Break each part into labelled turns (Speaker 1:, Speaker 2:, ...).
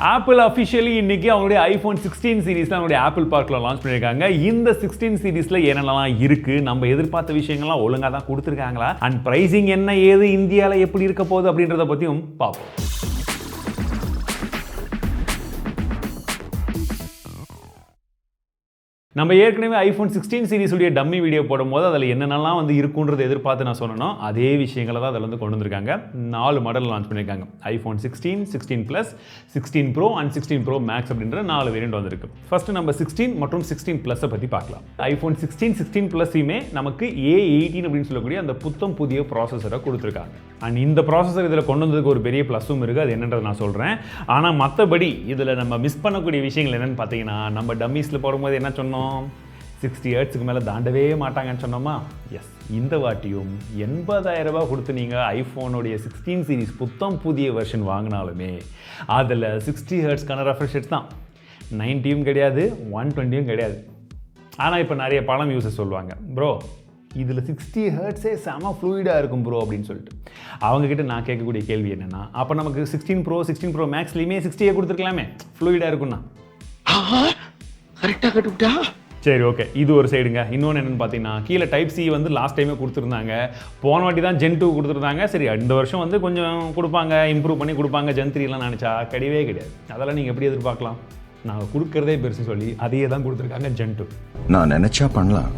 Speaker 1: Apple officially இன்னைக்கு அவங்களுடைய iPhone 16 சீரிஸ்ல அவங்களுடைய ஆப்பிள் பார்க்ல லான்ச் பண்ணியிருக்காங்க. இந்த 16 சீரிஸ்ல என்னென்னலாம் இருக்கு, நம்ம எதிர்பார்த்த விஷயங்கள்லாம் ஒழுங்கா தான் கொடுத்துருக்காங்களா, அண்ட் பிரைசிங் என்ன ஏது, இந்தியாவில் எப்படி இருக்க போகுது அப்படின்றத பற்றியும் பார்ப்போம். நம்ம ஏற்கனவே iPhone 16 சீரிஸ் உடைய டம்மி வீடியோ போடும்போது அதில் என்னென்னலாம் வந்து இருக்குன்றதை எதிர்பார்த்து நான் சொன்னோம். அதே விஷயங்களை தான் அதில் வந்து கொண்டு வந்திருக்காங்க. 4 மாடல் லான்ச் பண்ணியிருக்காங்க. iPhone 16, 16 Plus, 16 Pro and 16 Pro Max அப்படின்ற 4 வேரியண்ட் வந்திருக்கு. ஃபர்ஸ்ட் நம்ம 16 மற்றும் 16 Plus பற்றி பார்க்கலாம். iPhone 16, 16 Plus-யுமே நமக்கு A18 அப்படின்னு சொல்லக்கூடிய அந்த புத்தம் புதிய ப்ராசஸரை கொடுத்துருக்காங்க. அண்ட் இந்த ப்ராசஸர் இதில் கொண்டு வந்ததுக்கு ஒரு பெரிய ப்ளஸும் இருக்குது. அது என்னன்றது நான் சொல்கிறேன். ஆனால் மற்றபடி இதில் நம்ம மிஸ் பண்ணக்கூடிய விஷயங்கள் என்னென்னு பார்த்தீங்கன்னா, நம்ம டம்மீஸில் போடும்போது என்ன சொன்னோம், 60 ஹெர்ட்ஸுக்கு மேலே தாண்டவே மாட்டாங்கன்னு சொன்னோமா? எஸ், இந்த வாட்டியும் 80,000 ரூபாய் கொடுத்து நீங்கள் ஐஃபோனுடைய 16 சீரிஸ் புத்தம் புதிய வெர்ஷன் வாங்கினாலுமே அதில் 60 ஹெர்ட்ஸ்க்கான ரெஃப்ரெஷ் ரேட் தான். 90யும் கிடையாது, 120யும் கிடையாது. ஆனால் இப்போ நிறைய பழம் யூஸர் சொல்லுவாங்க, ப்ரோ இதில் 60 ஹெர்ட்ஸே செம ஃப்ளூயிடாக இருக்கும் ப்ரோ அப்படின்னு சொல்லிட்டு. அவங்கக்கிட்ட நான் கேட்கக்கூடிய கேள்வி என்னென்னா, அப்போ நமக்கு 16 Pro, 16 Pro Maxலேயுமே 60 கொடுத்துருக்கலாமே, ஃப்ளூயிடாக இருக்குன்னா?
Speaker 2: கரெக்டாக கட்டுவிட்டா?
Speaker 1: சரி, ஓகே, இது ஒரு சைடுங்க. இன்னொன்று என்னென்னு பார்த்தீங்கன்னா, கீழே டைப் சி வந்து லாஸ்ட் டைமே கொடுத்துருந்தாங்க. போன வாட்டி தான் Gen 2 கொடுத்துருந்தாங்க. சரி, இந்த வருஷம் வந்து கொஞ்சம் கொடுப்பாங்க, இம்ப்ரூவ் பண்ணி கொடுப்பாங்க. Gen 3லாம் நினச்சா கிடையவே கிடையாது. அதெல்லாம் நீங்கள் எப்படி எதிர்பார்க்கலாம்? நாங்கள் கொடுக்குறதே பெருசு சொல்லி அதையே தான் கொடுத்துருக்காங்க Gen 2.
Speaker 2: நான் நினச்சா பண்ணலாம்,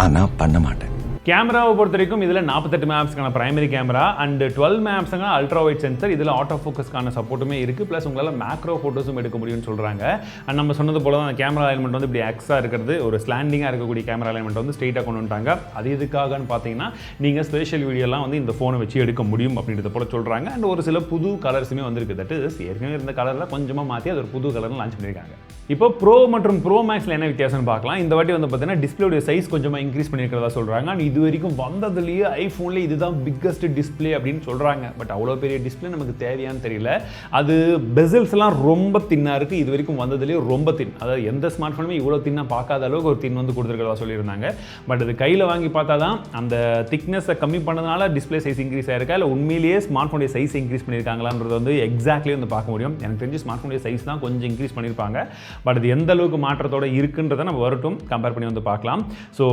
Speaker 2: ஆனால் பண்ண மாட்டேன்.
Speaker 1: கேமராவை பொறுத்த வரைக்கும் இதில் 48 மெகாபிக்சலுக்கான பிரைமரி கேமரா அண்ட் 12 மெகாபிக்சலுக்கான அல்ட்ரா வைட் சென்சர். இதில் ஆட்டோ ஃபோக்கஸ்க்கான சப்போர்ட்டுமே இருக்குது. ப்ளஸ் உங்களால் மேக்ரோ ஃபோட்டோஸும் எடுக்க முடியும்னு சொல்கிறாங்க. அண்ட் நம்ம சொன்னது போல தான் அந்த கேமரா அலைன்மெண்ட் வந்து இப்படி எக்ஸாக இருக்கிறது, ஒரு ஸ்லாண்டிங்காக இருக்கக்கூடிய கேமரா அலைன்மெண்ட் வந்து ஸ்ட்ரெயிட்டாக கொண்டு வந்துட்டாங்க. அது எதுக்காகன்னு பார்த்தீங்கன்னா, நீங்கள் ஸ்பெஷல் வீடியோலாம் வந்து இந்த ஃபோனை வச்சு எடுக்க முடியும் அப்படின்றத போல சொல்கிறாங்க. அண்ட் ஒரு சில புது கலர்ஸுமே வந்துருக்கு. தட் இஸ் ஏற்கனவே இருந்த கலரில் கொஞ்சமாக மாற்றி அது ஒரு புது கலரில் லான்ச் பண்ணியிருக்காங்க. இப்போ ப்ரோ மற்றும் ப்ரோ மேக்ஸில் என்ன வித்தியாசம்னு பார்க்கலாம். இந்த வாட்டி வந்து பார்த்தீங்கன்னா டிஸ்பிளேடைய சைஸ் கொஞ்சமாக இன்க்ரீஸ் பண்ணியிருக்கிறதா சொல்கிறாங்க. அண்ட் இது வரைக்கும் வந்ததுலேயே ஐஃபோன்லேயே இதுதான் பிக்கஸ்ட் டிஸ்பிளே அப்படின்னு சொல்கிறாங்க. பட் அவ்வளோ பெரிய டிஸ்பிளே நமக்கு தேவையான்னு தெரியல. அது பெசல்ஸ்லாம் ரொம்ப தின்னாக இருக்குது. இது வரைக்கும் வந்ததுலேயே ரொம்ப தின். அதாவது எந்த ஸ்மார்ட் ஃபோனுமே இவ்வளோ தின்னாக பார்க்காத அளவுக்கு ஒரு தின் வந்து கொடுத்துருக்கிறதா சொல்லியிருந்தாங்க. பட் அது கையில் வாங்கி பார்த்தா தான் அந்த திக்னஸை கம்மி பண்ணதுனால டிஸ்பிளே சைஸ் இன்க்ரீஸ் ஆயிருக்கா, இல்லை உண்மையிலேயே ஸ்மார்ட் ஃபோனுடைய சைஸ் இன்க்ரீஸ் பண்ணியிருக்காங்களான்றது வந்து எக்ஸாக்ட்லி வந்து பார்க்க முடியும். எனக்கு தெரிஞ்சு ஸ்மார்ட் ஃபோனுடைய சைஸ் தான் கொஞ்சம் இன்க்ரீஸ் பண்ணியிருப்பாங்க. பட் அது எந்த அளவுக்கு மாற்றத்தோட இருக்குன்றதை நம்ம வரட்டும் கம்பேர் பண்ணி வந்து பார்க்கலாம். ஸோ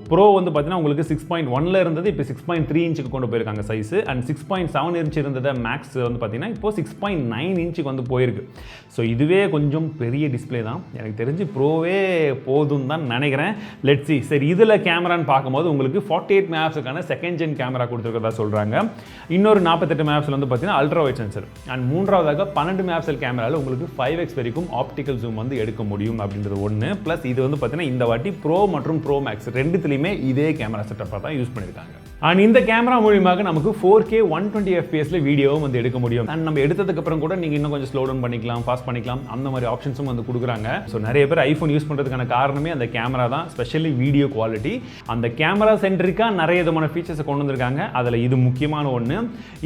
Speaker 1: ப்ரோ வந்து பார்த்தீங்கன்னா உங்களுக்கு 6.1 இருந்தது, இப்போ 6.3 இன்ச்சுக்கு கொண்டு போயிருக்காங்க சைஸு. அண்ட் 6.7 இன்ச் இருந்தது மேக்ஸ் வந்து பார்த்தீங்கன்னா இப்போ 6.9 இன்ச்சுக்கு வந்து போயிருக்கு. ஸோ இதுவே கொஞ்சம் பெரிய டிஸ்பிளே தான். எனக்கு தெரிஞ்சு ப்ரோவே போதும் தான் நினைக்கிறேன். Let's see. சரி, இதில் கேமரான்னு பார்க்கும்போது உங்களுக்கு 48 மெகாபிக்சலுக்கான செகண்ட் ஜென் கேமரா கொடுத்துருக்கிறதா சொல்கிறாங்க. இன்னொரு 48 மெகாபிக்சல் வந்து பார்த்தீங்கன்னா அல்ட்ரா வைட் சென்சர். அண்ட் மூன்றாவதாக 12 மெகாபிக்சல் கேமராவில் உங்களுக்கு 5x வரைக்கும் ஆப்டிக்கல் ஜூம் வந்து எடுக்க முடியும் அப்படின்றது ஒன்று. ப்ளஸ் இது வந்து பார்த்தீங்கன்னா இந்த வாட்டி ப்ரோ மற்றும் ப்ரோ மேக்ஸ் ரெண்டுத்துலையுமே இதே கேமரா செட்டப்பாக தான் யூஸ் பண்ணியிருக்காங்க. அண்ட் இந்த கேமரா மூலியமாக நமக்கு 4K 120 FPS வீடியோவும் வந்து எடுக்க முடியும். அண்ட் நம்ம எடுத்ததுக்கு அப்புறம் கூட நீங்கள் இன்னும் கொஞ்சம் ஸ்லோ டவுன் பண்ணிக்கலாம், ஃபாஸ்ட் பண்ணிக்கலாம், அந்த மாதிரி ஆப்ஷன்ஸும் வந்து கொடுக்குறாங்க. ஸோ நிறைய பேர் ஐஃபோன் யூஸ் பண்ணுறதுக்கான காரணமே அந்த கேமரா தான், ஸ்பெஷலி வீடியோ குவாலிட்டி. அந்த கேமரா சென்ட்ரிக்காக நிறைய விதமான ஃபீச்சர்ஸை கொண்டு வந்திருக்காங்க. அதில் இது முக்கியமான ஒன்று.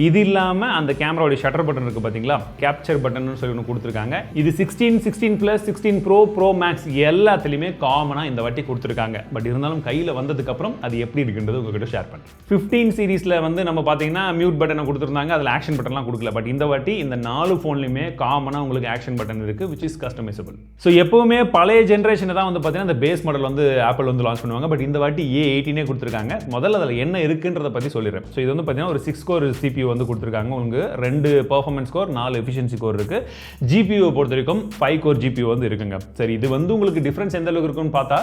Speaker 1: இது இல்லாமல் அந்த கேமராவுடைய ஷட்டர் பட்டன் இருக்குது பார்த்தீங்களா, கேப்சர் பட்டன் சொல்லி ஒன்று கொடுத்துருக்காங்க. இது 16, 16 Plus, 16 Pro, Pro Max எல்லாத்துலேயுமே காமனாக இந்த வாட்டி கொடுத்துருக்காங்க. பட் இருந்தாலும் கையில் வந்ததுக்கப்புறம் அது எப்படி இருக்குன்றது உங்ககிட்ட ஷேர் பண்ணுறேன். 15 சீரிஸில் வந்து நம்ம பார்த்தீங்கன்னா மியூட் பட்டனை கொடுத்துருந்தாங்க, அதில் ஆக்ஷன் பட்டன்லாம் கொடுக்கல. பட் இந்த வாட்டி இந்த 4 ஃபோன்லையுமே காமனாக உங்களுக்கு ஆக்ஷன் பட்டன் இருக்குது, விச் இஸ் கஸ்டமைசபிள். ஸோ எப்போவுமே பழைய ஜென்ரேஷனை தான் வந்து பார்த்தீங்கன்னா இந்த பேஸ் மாடல் வந்து ஆப்பிள் வந்து லான்ச் பண்ணுவாங்க. பட் இந்த வாட்டி A18 கொடுத்துருக்காங்க. முதல்ல அதில் என்ன இருக்குன்றதை பற்றி சொல்லிடுறேன். ஸோ இது வந்து பார்த்தீங்கன்னா ஒரு 6 கோர் CPU வந்து கொடுத்துருக்காங்க. உங்களுக்கு 2 பர்ஃபார்மன்ஸ் கோர், 4 எஃபிஷியன்சி கோர் இருக்குது. GPU பொறுத்த வரைக்கும் 5 கோர் GPU வந்து இருக்குங்க. சரி, இது வந்து உங்களுக்கு டிஃப்ரென்ஸ் எந்த அளவுக்கு இருக்குன்னு பார்த்தா,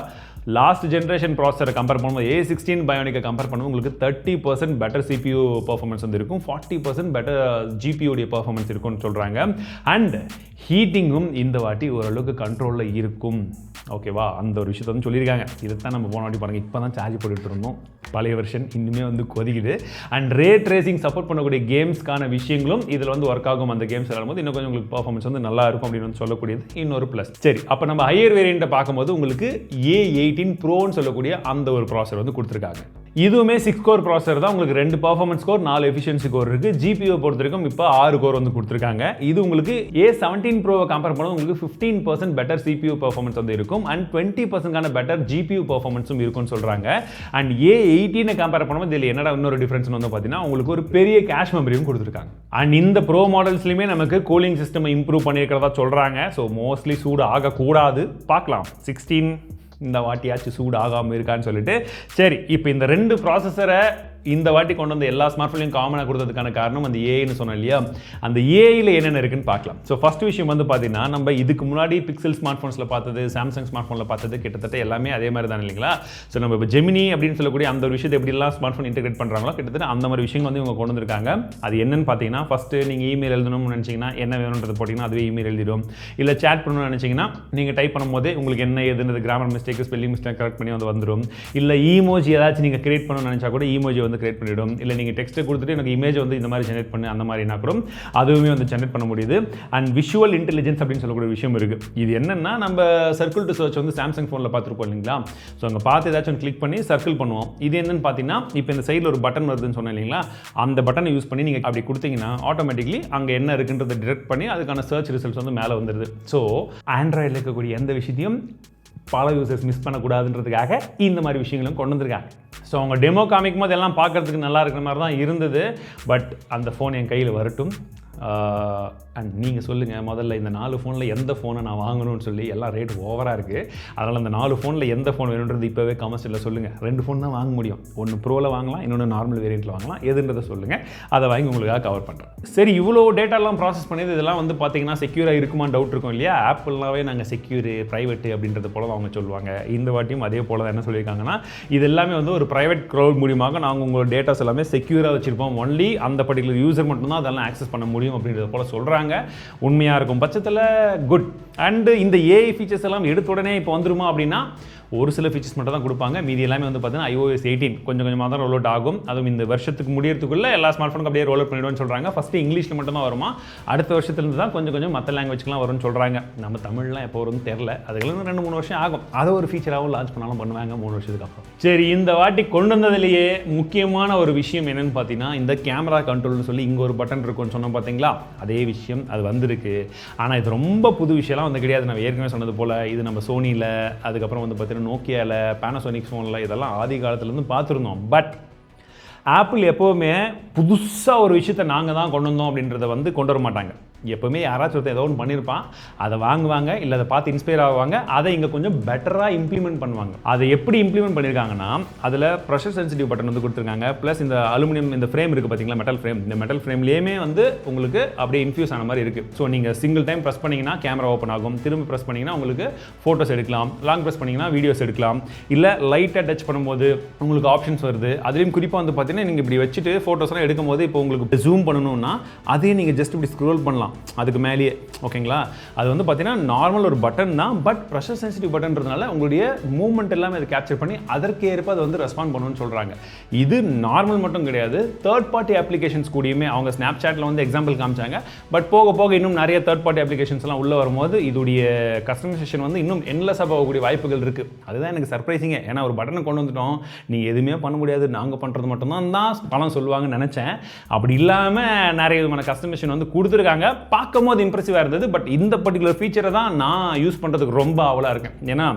Speaker 1: லாஸ்ட் ஜென்ரேஷன் ப்ராசஸரை கம்பேர் பண்ணும்போது A16 Bionic கம்பேர் பண்ணும்போது உங்களுக்கு 30% பெட்டர் CPU பர்ஃபார்மன்ஸ் வந்து இருக்கும், 40% பெட்டர் GPU உடைய பர்ஃபார்மன்ஸ் இருக்கும்னு சொல்கிறாங்க. அண்ட் ஹீட்டிங்கும் இந்த வாட்டி ஓரளவுக்கு கண்ட்ரோலில் இருக்கும். ஓகேவா, அந்த ஒரு விஷயத்தை வந்து சொல்லியிருக்காங்க. இதைத்தான் நம்ம போன வாட்டி பாருங்கள், இப்போ தான் சார்ஜ் போட்டுட்டு இருந்தோம். பழைய வெர்ஷன் இன்னுமே வந்து கொதிக்குது. அண்ட் ரே ட்ரேசிங் சப்போர்ட் பண்ணக்கூடிய கேம்ஸ்க்கான விஷயங்களும் இதில் வந்து ஒர்க் ஆகும். அந்த கேம்ஸ் விளையாடும்போது இன்னும் கொஞ்சம் உங்களுக்கு பர்ஃபார்மன்ஸ் வந்து நல்லா இருக்கும் அப்படின்னு வந்து சொல்லக்கூடியது இன்னொரு ப்ளஸ். சரி, அப்போ நம்ம ஹையர் வேரியண்ட்டை பார்க்கும்போது உங்களுக்கு A18 ப்ரோன்னு சொல்லக்கூடிய அந்த ஒரு ப்ராசஸர் வந்து கொடுத்துருக்காங்க. இதுவுமே 6 கோர் ப்ராசஸர் தான். உங்களுக்கு 2 பர்ஃபார்மன்ஸ் கோர் 4 எஃபிஷியன்சி கோர் இருக்குது. ஜிபியூ பொறுத்த வரைக்கும் இப்போ 6 கோர் வந்து கொடுத்துருக்காங்க. இது உங்களுக்கு A17 ப்ரோவை கம்பேர் பண்ணும்போது உங்களுக்கு 15% பெட்டர் CPU பர்ஃபார்மன்ஸ் வந்து இருக்கும் அண்ட் 20% பெட்டர் GPU பர்ஃபார்மன்ஸும் இருக்கும்னு சொல்கிறாங்க. அண்ட் A18 கம்பேர் பண்ணும்போது இதில் என்னடா இன்னொரு டிஃப்ரென்ஸ் வந்து பார்த்தீங்கன்னா உங்களுக்கு ஒரு பெரிய கேஷ் மெமரியும் கொடுத்துருக்காங்க. அண்ட் இந்த ப்ரோ மாடல்ஸ்லையுமே நமக்கு கூலிங் சிஸ்டம் இம்ப்ரூவ் பண்ணியிருக்கிறதா சொல்கிறாங்க. ஸோ மோஸ்ட்லி சூடு ஆகக்கூடாது, பார்க்கலாம் 16 இந்த வாட்டியாச்சும் சூடு ஆகாமல் இருக்கான்னு சொல்லிட்டு. சரி, இப்போ இந்த 2 ப்ராசஸரை இந்த வாட்டி கொண்டு வந்து எல்லா ஸ்மார்ட்ஃபோன்லையும் காமனாக கொடுத்ததுக்கான காரணம் அந்த ஏஐன்னு சொன்னோம் இல்லையா, அந்த ஏஐயில் என்னென்ன இருக்குன்னு பார்க்கலாம். ஸோ ஃபர்ஸ்ட் விஷயம் வந்து பார்த்தீங்கன்னா நம்ம இதுக்கு முன்னாடி பிக்சல் ஸ்மார்ட் ஃபோன்ஸில் பார்த்தது, சாம்சங் ஸ்மார்ட் ஃபோனில் பார்த்தது கிட்டத்தட்ட எல்லாமே அதே மாதிரி தான் இல்லைங்களா. ஸோ நம்ம இப்போ ஜெமினி அப்படின்னு சொல்லக்கூடிய அந்த ஒரு விஷயத்தை எப்படிலாம் ஸ்மார்ட் ஃபோன் இன்டெகிரேட் பண்ணுறாங்களோ கிட்டத்தட்ட அந்த மாதிரி விஷயங்கள் வந்து இவங்க கொண்டு வந்திருக்காங்க. அது என்னன்னு பார்த்தீங்கன்னா ஃபஸ்ட்டு நீங்கள் இமெயில் எழுதணும்னு நினச்சிங்கன்னா என்ன வேணுன்றது போட்டிங்கன்னா அதுவே இமெயில் எழுதிடும். இல்லை சேட் பண்ணணும்னு நினச்சிங்கன்னா நீங்கள் டைப் பண்ணும்போதே உங்களுக்கு என்ன ஏதுன்றது grammar mistake spelling mistake correct பண்ணி வந்து வந்துடும். இல்லை ஈமோஜி ஏதாச்சும் நீங்கள் கிரியேட் பண்ணணும்னு நினச்சா கூட ஈமோஜி வந்து கிரியேட் பண்ணிவிடும். இல்லை நீங்கள் டெக்ஸ்ட்டை கொடுத்துட்டு எனக்கு இமேஜ் வந்து இந்த மாதிரி ஜெனரேட் பண்ணு அந்த மாதிரினா கூட அதுவுமே வந்து ஜெனரேட் பண்ண முடியுது. அண்ட் விஷுவல் இன்டெலிஜென்ஸ் அப்படின்னு சொல்லக்கூடிய விஷயம் இருக்குது. இது என்னென்னா நம்ம சர்க்கிள் டு சர்ச் வந்து சாம்சங் ஃபோனில் பார்த்துருப்போம் இல்லைங்களா. ஸோ அங்கே பார்த்து ஏதாச்சும் கிளிக் பண்ணி சர்க்கிள் பண்ணுவோம். இது என்னன்னு பார்த்தீங்கன்னா இப்போ இந்த சைடில் ஒரு பட்டன் வருதுன்னு சொன்னேன் இல்லைங்களா, அந்த பட்டனை யூஸ் பண்ணி நீங்கள் அப்படி கொடுத்தீங்கன்னா ஆட்டோமேட்டிக்லி அங்கே என்ன இருக்குன்றதை டிரெக்ட் பண்ணி அதுக்கான சர்ச் ரிசல்ட்ஸ் வந்து மேலே வந்துடுது. ஸோ ஆண்ட்ராய்டில் இருக்கக்கூடிய எந்த விஷயத்தையும் பல யூசர்ஸ் மிஸ் பண்ணக்கூடாதுன்றதுக்காக இந்த மாதிரி விஷயங்களும் கொண்டு வந்திருக்காங்க. ஸோ அவங்க டெமோ காமிக்கும் போது எல்லாம் பார்க்குறதுக்கு நல்லா இருக்கிற மாதிரி தான் இருந்தது. பட் அந்த ஃபோன் என் கையில் வரட்டும். அண்ட் நீங்கள் சொல்லுங்கள், முதல்ல இந்த 4 ஃபோனில் எந்த ஃபோனை நான் வாங்கணும்னு சொல்லி எல்லாம் ரேட் ஓவராக இருக்குது. அதனால் அந்த 4 ஃபோனில் எந்த ஃபோன் வேணுன்றது இப்போவே கமெண்ட்ஸில் சொல்லுங்கள். 2 ஃபோன் தான் வாங்க முடியும். ஒன்று ப்ரோவில் வாங்கலாம், இன்னொன்று நார்மல் வேரியண்ட்டில் வாங்கலாம். எதுன்றதை சொல்லுங்கள், அதை வாங்கி உங்களுக்காக கவர் பண்ணுறேன். சரி, இவ்வளோ டேட்டாலாம் ப்ராசஸ் பண்ணி இதெல்லாம் வந்து பார்த்தீங்கன்னா செக்யூராக இருக்குமான்னு டவுட் இருக்கும் இல்லையா. ஆப்பிள்னாவே நாங்கள் செக்யூரு ப்ரைவேட்டு அப்படின்றது போல தான் அவங்க சொல்லுவாங்க. இந்த வாட்டியும் அதே போல் தான் என்ன சொல்லியிருக்காங்கன்னா இது எல்லாமே வந்து ஒரு ப்ரைவேட் க்ரௌட் மூலியமாக நாங்கள் உங்களோட டேட்டாஸ் எல்லாமே செக்யூராக வச்சுருப்போம். ஒன்லி அந்த பர்டிகுலர் யூசர் மட்டும்தான் அதெல்லாம் ஆக்சஸ் பண்ண முடியும் அப்படின்றத போல சொல்கிறாங்க. உண்மையாக இருக்கும் பட்சத்தில் குட். அண்டு இந்த ஏஐ ஃபீச்சர்ஸ் எல்லாம் எடுத்த உடனே இப்போ வந்துருமா அப்படின்னா ஒரு சில ஃபீச்சர்ஸ் மட்டும் தான் கொடுப்பாங்க. மீதி எல்லாமே வந்து பார்த்தீங்கன்னா iOS 18 கொஞ்சம் கொஞ்சமாக தான் ரோல் அவுட் ஆகும். அதுவும் இந்த வருஷத்துக்கு முடியறதுக்குள்ளே எல்லா ஸ்மார்ட் ஃபோனுக்கு அப்படியே ரோல் அவுட் பண்ணிவிடுவோம்னு சொல்கிறாங்க. ஃபஸ்ட்டு இங்கிலீஷில் மட்டும் தான் வருமா, அடுத்த வருஷத்துலேருந்து தான் கொஞ்சம் கொஞ்சம் மற்ற லாங்குவேஜ்லாம் வரும்னு சொல்கிறாங்க. நம்ம தமிழ்லாம் எப்போ வரும்னு தெரில, அதுக்கெல்லாம் 2-3 வருஷம் ஆகும். அதை ஒரு ஃபீச்சராகவும் லான்ச் பண்ணாலும் பண்ணுவாங்க 3 வருஷத்துக்கு அப்புறம். சரி, இந்த வாட்டி கொண்டு வந்ததுலேயே முக்கியமான ஒரு விஷயம் என்னென்னு பார்த்தீங்கன்னா இந்த கேமரா கண்ட்ரோல்னு சொல்லி இங்கே ஒரு பட்டன் இருக்குன்னு சொன்னோம் பார்த்தீங்களா, அதே விஷயம் அது வந்திருக்கு. ஆனால் இது ரொம்ப புது விஷயம்லாம் வந்து கிடையாது. நான் ஏற்கனவே சொன்னது போல் இது நம்ம சோனியில், அதுக்கப்புறம் வந்து பார்த்தீங்கன்னா நோக்கியாவில், பேனாசோனிக் ஃபோனில் இதெல்லாம் ஆதி காலத்துலேருந்து பார்த்துருந்தோம். பட் ஆப்பிள் எப்போவுமே புதுசாக ஒரு விஷயத்தை நாங்கள் தான் கொண்டு வந்தோம் அப்படின்றத வந்து கொண்டு வர மாட்டாங்க. எப்போவுமே யாராச்சும் ஒருத்தர் ஏதோ ஒன்று பண்ணியிருப்பான், அதை வாங்குவாங்க, இல்லை அதை பார்த்து இன்ஸ்பயர் ஆவாங்க, அதை இங்கே கொஞ்சம் பெட்டராக இம்ப்ளிமெண்ட் பண்ணுவாங்க. அதை எப்படி இம்ப்ளிமெண்ட் பண்ணியிருக்காங்கன்னா அதில் ப்ரெஷர் சென்சிட்டிவ் பட்டன் வந்து கொடுத்துருக்காங்க. ப்ளஸ் இந்த அலுமினியம் இந்த ஃப்ரேம் இருக்குது பார்த்தீங்களா, மெட்டல் ஃப்ரேம், இந்த மெட்டல் ஃப்ரேம்லேயுமே வந்து உங்களுக்கு அப்படியே இன்ஃபியூஸ் ஆன மாதிரி இருக்குது. ஸோ நீங்கள் சிங்கிள் டைம் ப்ரெஸ் பண்ணிங்கன்னா கேமரா ஓப்பன் ஆகும், திரும்ப ப்ரெஸ் பண்ணிங்கன்னா உங்களுக்கு ஃபோட்டோஸ் எடுக்கலாம், லாங் ப்ரெஸ் பண்ணிங்கன்னா வீடியோஸ் எடுக்கலாம், இல்லை லைட்டாக டச் பண்ணும்போது உங்களுக்கு ஆப்ஷன்ஸ் வருது. அதுலேயும் குறிப்பாக வந்து பார்த்தீங்கன்னா நீங்கள் இப்படி வச்சுட்டு ஃபோட்டோஸ்லாம் எடுக்கும்போது இப்போ உங்களுக்கு ஜூம் பண்ணணும்னா அதையும் நீங்கள் ஜஸ்ட் இப்படி ஸ்க்ரோல் பண்ணலாம் அதுக்கு மேலேயே. ஓகேங்களா, அது வந்து பார்த்தீங்கன்னா நார்மல் ஒரு பட்டன் தான், பட் ப்ரெஷர் சென்சிட்டிவ் பட்டன்றதுனால உங்களுடைய மூவ்மெண்ட் எல்லாமே அதை கேப்சர் பண்ணி அதற்கேற்ப அதை வந்து ரெஸ்பாண்ட் பண்ணணும்னு சொல்கிறாங்க. இது நார்மல் மட்டும் கிடையாது, தேர்ட் பார்ட்டி அப்ளிகேஷன்ஸ் கூடயுமே அவங்க ஸ்னாப் சாட்டில் வந்து எக்ஸாம்பிள் காமிச்சாங்க. பட் போக போக இன்னும் நிறைய தேர்ட் பார்ட்டி அப்ளிகேஷன்ஸ் எல்லாம் உள்ளே வரும்போது இதோடைய கஸ்டமைசேஷன் வந்து இன்னும் என்லெஸ்ஸாக போகக்கூடிய வாய்ப்புகள் இருக்குது. அதுதான் எனக்கு சர்ப்ரைசிங்க. ஏன்னா ஒரு பட்டனை கொண்டு வந்துட்டோம், நீங்கள் எதுவுமே பண்ண முடியாது, நாங்கள் பண்ணுறது மட்டும்தான் பணம் சொல்லுவாங்கன்னு நினச்சேன். அப்படி இல்லாமல் நிறைய விதமான கஸ்டமைசேஷன் வந்து கொடுத்துருக்காங்க. பார்க்கும்போது இம்ப்ரெசிவாக இருந்தது. பட் இந்த பர்டிகுலர் ஃபீச்சரை தான் நான் யூஸ் பண்ணுறதுக்கு ரொம்ப ஆவலாக இருக்கேன். ஏன்னா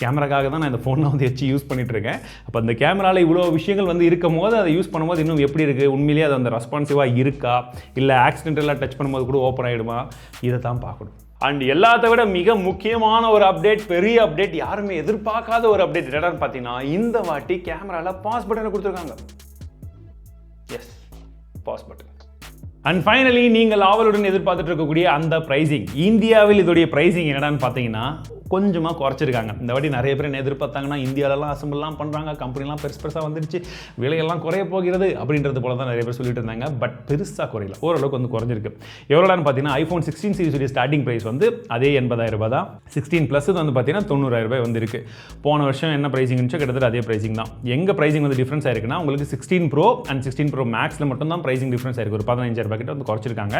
Speaker 1: கேமராக்காக தான் நான் இந்த ஃபோனில் வந்து வச்சு யூஸ் பண்ணிகிட்ருக்கேன். அப்போ அந்த கேமராவில் இவ்வளோ விஷயங்கள் வந்து இருக்கும் போது அதை யூஸ் பண்ணும்போது இன்னும் எப்படி இருக்குது, உண்மையிலேயே அது அந்த ரெஸ்பான்சிவாக இருக்கா, இல்லை ஆக்சிடென்டலாக டச் பண்ணும்போது கூட ஓப்பன் ஆகிடுமா, இதை தான் பார்க்கணும். அண்ட் எல்லாத்த விட மிக முக்கியமான ஒரு அப்டேட், பெரிய அப்டேட், யாருமே எதிர்பார்க்காத ஒரு அப்டேட் என்னன்னு பார்த்தீங்கன்னா இந்த வாட்டி கேமராவில் பாஸ் பட்டனை கொடுத்துருக்காங்க. Yes, pause button. And finally நீங்கள் ஆவலுடன் எதிர்பார்த்துட்டு இருக்கக்கூடிய அந்த ப்ரைஸிங், இந்தியாவில் இதோடைய ப்ரைஸிங் என்னடான்னு பார்த்தீங்கன்னா கொஞ்சமாக குறைச்சிருக்காங்க. இந்த வாட்டி நிறைய பேர் என்ன எதிர்பார்த்தாங்கன்னா இந்தியாவிலலாம் அசம்பிள்லாம் பண்ணுறாங்க, கம்பெனிலாம் பெருசாக வந்துடுச்சு, விலையெல்லாம் குறைய போகிறது அப்படின்றது போல தான் நிறைய பேர் சொல்லிட்டு இருந்தாங்க. பட் பெருசாக குறையல, ஓரளவுக்கு வந்து குறைஞ்சிருக்கு. எவ்வளோன்னு பார்த்தீங்கன்னா iPhone 16 சீரிஸுடைய ஸ்டார்டிங் ப்ரைஸ் வந்து அதே 80,000 ரூபாய் தான். 16 ப்ளஸ் வந்து பார்த்தீங்கன்னா 90,000 ரூபாய் வந்து இருக்குது. போன வருஷம் என்ன ப்ரைஸிங் இருந்துச்சோ கிட்டத்தட்ட அதே ப்ரைஸிங் தான். எங்கே ப்ரைஸிங் வந்து டிஃப்ரென்ஸ் ஆயிருக்குன்னா உங்களுக்கு 16 Pro அண்ட் 16 Pro Maxல மட்டும் தான் ப்ரைஸிங் டிஃப்ரென்ஸ் ஆயிருக்கு. ஒரு 15,000 ரூபாய் கிட்ட வந்து குறைச்சிருக்காங்க.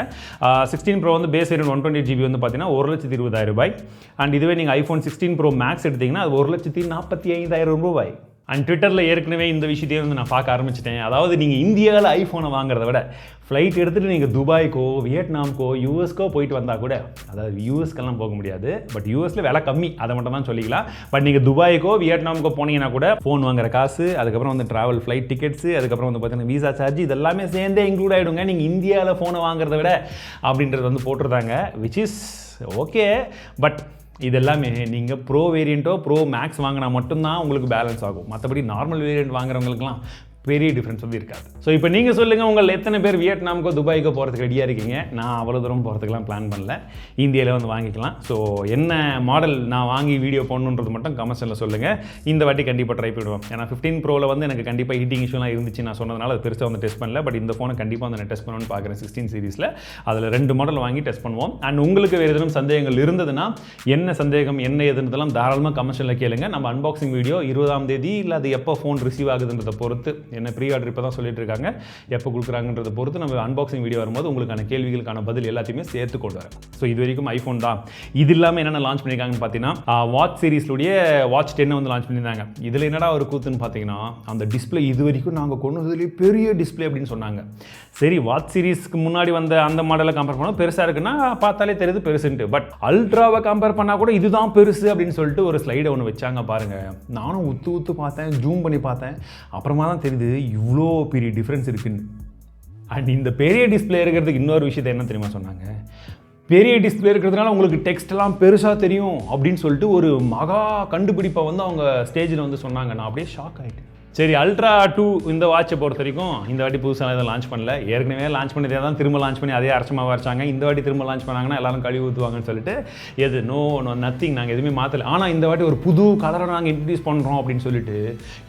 Speaker 1: 16 Pro வந்து பேஸ் வேரியன்ட் 128GB வந்து பார்த்தீங்கன்னா 1,20,000 ரூபாய். அண்ட் இதுவே நீங்கள் iPhone 16 Pro Max எடுத்தீங்கன்னா அது 1,45,000 ரூபாய். அண்ட் ட்விட்டரில் ஏற்கனவே இந்த விஷயத்தையும் வந்து நான் பார்க்க ஆரம்பிச்சிட்டேன். அதாவது நீங்கள் இந்தியாவில் ஐஃபோனை வாங்குறத விட ஃப்ளைட் எடுத்துகிட்டு நீங்கள் துபாய்க்கோ வியட்நாம்க்கோ யூஎஸ்க்கோ போயிட்டு வந்தால் கூட, அதாவது யூஎஸ்க்கெல்லாம் போக முடியாது, பட் யூஎஸில் விலை கம்மி, அதை மட்டும் தான் சொல்லிக்கலாம். பட் நீங்கள் துபாய்க்கோ வியட்நாம்க்கோ போனீங்கன்னா கூட ஃபோன் வாங்குற காசு, அதுக்கப்புறம் வந்து ட்ராவல் ஃப்ளைட் டிக்கெட்ஸு, அதுக்கப்புறம் வந்து பார்த்தீங்கன்னா வீசா சார்ஜ், இதெல்லாமே சேர்ந்தே இன்க்ளூட் ஆகிடுங்க நீங்கள் இந்தியாவில் ஃபோனை வாங்குறத விட அப்படின்றது வந்து போட்டிருந்தாங்க. Which is okay. பட் இது எல்லாமே நீங்கள் ப்ரோ வேரியண்ட்டோ ப்ரோ மேக்ஸ் வாங்கினா மட்டும்தான் உங்களுக்கு பேலன்ஸ் ஆகும். மற்றபடி நார்மல் வேரியண்ட் வாங்குறவங்களுக்குலாம் பெரிய டிஃப்ரென்ஸ் வந்து இருக்காது. ஸோ இப்போ நீங்கள் சொல்லுங்கள், உங்கள் எத்தனை பேர் வியட்நாமுக்கோ துபாய்க்கோ போகிறதுக்கு ரெடியாக இருக்கீங்க? நான் அவ்வளோ தூரம் போகிறதுக்கெலாம் பிளான் பண்ணல, இந்தியாவில் வந்து வாங்கிக்கலாம். ஸோ என்ன மாடல் நான் வாங்கி வீடியோ போடணுன்றது மட்டும் கமெண்ட்ஸில் சொல்லுங்கள். இந்த வாட்டி கண்டிப்பாக ட்ரை பண்ணுவோம். ஏன்னா 15 ப்ரோவில் வந்து எனக்கு கண்டிப்பாக ஹீட்டிங் இஷ்யூலாம் இருந்துச்சு, நான் சொன்னதுனால அது பெருசாக வந்து டெஸ்ட் பண்ணல. பட் இந்த ஃபோனை கண்டிப்பாக வந்து நான் டெஸ்ட் பண்ணணும்னு பார்க்குறேன் 16 சீரிஸில். அதில் 2 மாடல் வாங்கி டெஸ்ட் பண்ணுவோம். அண்ட் உங்களுக்கு வேறு எதுவும் சந்தேகங்கள் இருந்ததுன்னா, என்ன சந்தேகம் என்ன எதுன்றதெல்லாம் தாராளமாக கமெண்ட்ஸில் கேளுங்க. நம்ம அன்பாக்சிங் வீடியோ 20ஆம் தேதி இல்லை அது எப்போ ஃபோன் ரிசீவ் ஆகுதுன்றதை பொறுத்து, என்ன ப்ரீ ஆர்டர் இப்போ தான் சொல்லிட்டு இருக்காங்க, எப்போ கொடுக்குறாங்கன்றதை பொறுத்து நம்ம அன்பாக்சிங் வீடியோ வரும்போது உங்களுக்கான கேள்விகளுக்கான பதில் எல்லாத்தையுமே சேர்த்து கொண்டு வரேன். ஸோ இது வரைக்கும் ஐஃபோன் தான். இது இல்லாமல் என்னென்ன லான்ச் பண்ணியிருக்காங்கன்னு பார்த்தீங்கன்னா, வாட்ச் சீரிஸ்லுடைய வாட்ச் 10 வந்து லான்ச் பண்ணியிருந்தாங்க. இதில் என்னடா ஒரு கூத்துன்னு பார்த்தீங்கன்னா, அந்த டிஸ்பிளே இது வரைக்கும் நாங்கள் கொண்டு வந்ததுலேயே பெரிய டிஸ்பிளே அப்படின்னு சொன்னாங்க. சரி, வாட்ச் சீரிஸ்க்கு முன்னாடி வந்த அந்த மாடலை கம்பேர் பண்ணால் பெருசாக இருக்குன்னா பார்த்தாலே தெரியுது பெருசுன்ட்டு. பட் அல்ட்ராவை கம்பேர் பண்ணால் கூட இதுதான் பெருசு அப்படின்னு சொல்லிட்டு ஒரு ஸ்லைடை ஒன்று வச்சாங்க பாருங்கள். நானும் உத்து பார்த்தேன், ஜூம் பண்ணி பார்த்தேன். அப்புறமா தான் தெரியுது இவ்வளோ பெரிய டிஃப்ரென்ஸ் இருக்குன்னு. அண்ட் இந்த பெரிய டிஸ்பிளே இருக்கிறதுக்கு இன்னொரு விஷயத்தை என்ன தெரியுமா சொன்னாங்க? பெரிய டிஸ்பிளே இருக்கிறதுனால உங்களுக்கு டெக்ஸ்ட்லாம் பெருசாக தெரியும் அப்படின்னு சொல்லிட்டு ஒரு மகா கண்டுபிடிப்பை வந்து அவங்க ஸ்டேஜில் வந்து சொன்னாங்க. நான் அப்படியே ஷாக் ஆகிட்டேன். சரி, அல்ட்ரா 2 இந்த வாட்சை பொறுத்த வரைக்கும் இந்த வாட்டி புதுசாக எதுவும் லான்ச் பண்ணல. ஏற்கனவே லான்ச் பண்ணதே தான் திரும்ப லான்ச் பண்ணி அதே அரசமாக வரைச்சாங்க. இந்த வாட்டி திரும்ப லான்ச் பண்ணாங்கன்னா எல்லாரும் கழுவி ஊற்றுவாங்கன்னு சொல்லிட்டு எது நோ நத்திங், நாங்கள் எதுவுமே மாற்றலை. ஆனால் இந்த வாட்டி ஒரு புது கலரை நாங்கள் இன்ட்ரடியூஸ் பண்ணுறோம் அப்படின்னு சொல்லிட்டு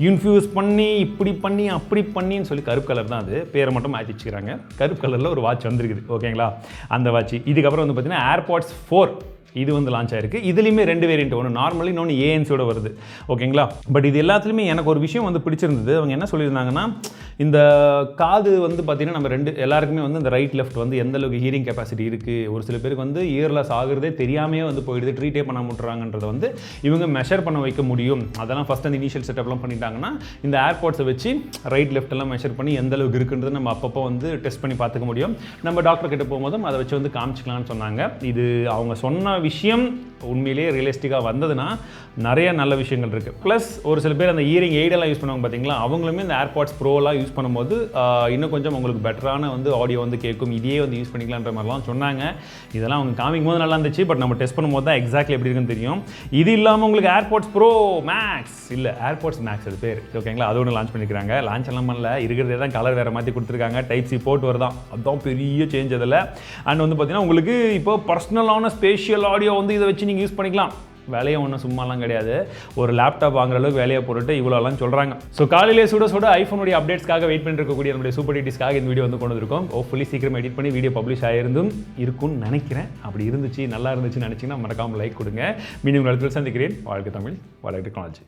Speaker 1: இன்ஃபியூஸ் பண்ணி இப்படி பண்ணி அப்படி பண்ணின்னு சொல்லி கருப்பு கலர் தான், அது பேரை மட்டும் மாற்றி வச்சுக்கிறாங்க. கருப்பு கலரில் ஒரு வாட்ச் வந்துருக்குது. ஓகேங்களா, அந்த வாட்ச். இதுக்கப்புறம் வந்து பார்த்தீங்கன்னா ஏர்பாட்ஸ் 4 இது வந்து லான்ச் ஆயிருக்கு. இதுலேயுமே 2 வேரியண்ட், ஒன்று நார்மலி இன்னொன்று ஏஎன்சியோட வருது. ஓகேங்களா, பட் இது எல்லாத்துலேயுமே எனக்கு ஒரு விஷயம் வந்து பிடிச்சிருந்தது. அவங்க என்ன சொல்லியிருந்தாங்கன்னா, இந்த காது வந்து பார்த்திங்கன்னா நம்ம எல்லாருக்குமே வந்து இந்த ரைட் லெஃப்ட் வந்து எந்த அளவுக்கு ஹீரிங் கெப்பாசிட்டி இருக்குது, ஒரு சில பேருக்கு வந்து இயர்லெஸ் ஆகுறதே தெரியாமே வந்து போயிடுது, ட்ரீட்டே பண்ண முட்டுறாங்கன்றதை வந்து இவங்க மெஷர் பண்ண வைக்க முடியும். அதெல்லாம் ஃபஸ்ட் அந்த இனிஷியல் செட்டப்லாம் பண்ணிட்டாங்கன்னா இந்த ஏர்பாட்ஸை வச்சு ரைட் லெஃப்ட் எல்லாம் மெஷர் பண்ணி எந்த அளவுக்கு இருக்குன்றதை நம்ம அப்பப்போ வந்து டெஸ்ட் பண்ணி பார்த்துக்க முடியும். நம்ம டாக்டர் கிட்ட போகும்போதும் அதை வச்சு வந்து காமிச்சிக்கலாம்னு சொன்னாங்க. இது அவங்க சொன்ன விஷயம் உண்மையிலேயே ரியலிஸ்டிக்காக வந்ததுன்னா நிறைய நல்ல விஷயங்கள் இருக்குது. ப்ளஸ் ஒரு சில பேர் அந்த இயரிங் எய்டெல்லாம் யூஸ் பண்ணுவாங்க பார்த்தீங்களா, அவங்களுமே இந்த ஏர்பாட்ஸ் ப்ரோலாம் யூஸ் பண்ணும்போது இன்னும் கொஞ்சம் உங்களுக்கு பெட்டரான வந்து ஆடியோ வந்து கேட்கும், இதையே வந்து யூஸ் பண்ணிக்கலான்ற மாதிரிலாம் சொன்னாங்க. இதெல்லாம் அவங்க காமிக்கும் போது நல்லா இருந்துச்சு. பட் நம்ம டெஸ்ட் பண்ணும்போது தான் எக்ஸாக்ட்லி எப்படி இருக்குன்னு தெரியும். இது இல்லாமல் உங்களுக்கு ஏர்பாட்ஸ் ப்ரோ மேக்ஸ் இல்லை ஏர்பாட்ஸ் மேக்ஸ் அது பேர், ஓகேங்களா, அது ஒன்று லான்ச் பண்ணிக்கிறாங்க. லான்ச் எல்லாம் பண்ணல, இருக்கிறதே தான் கலர் வேறு மாற்றி கொடுத்துருக்காங்க. டைப் சி போர்ட் வருதான், அதுதான் பெரிய சேஞ்ச் அதில். அண்ட் வந்து பார்த்தீங்கன்னா உங்களுக்கு இப்போ பர்சனலான ஸ்பேஷியல் ஆடியோ வந்து இதை வச்சு நீங்கள் யூஸ் பண்ணிக்கலாம். வேலையை ஒன்றும் சும்மாலாம் கிடையாது, ஒரு லேப்டாப் வாங்குற அளவுக்கு வேலையை போட்டுட்டு இவ்வளோலாம் சொல்கிறாங்க. ஸோ காலையிலே சுட ஐஃபோனுடைய அப்டேட்ஸ்க்காக வெயிட் பண்ணிருக்கக்கூடிய நம்மளுடைய சூப்பர் டிடிஸ்க்காக இந்த வீடியோ வந்து கொண்டு வந்திருக்கோம். ஹோப்ஃபுல்லி சீக்கிரம் எடிட் பண்ணி வீடியோ பப்ளிஷ் இருக்கும்னு நினைக்கிறேன். அப்படி இருந்துச்சு, நல்லா இருந்துச்சுன்னு நினச்சிங்கன்னா மறக்காமல் லைக் கொடுங்க. மீண்டும் அடுத்த சந்திக்கிறேன். வாழ்க்கை தமிழ், வாழ்க்கை டெக்னாலஜி.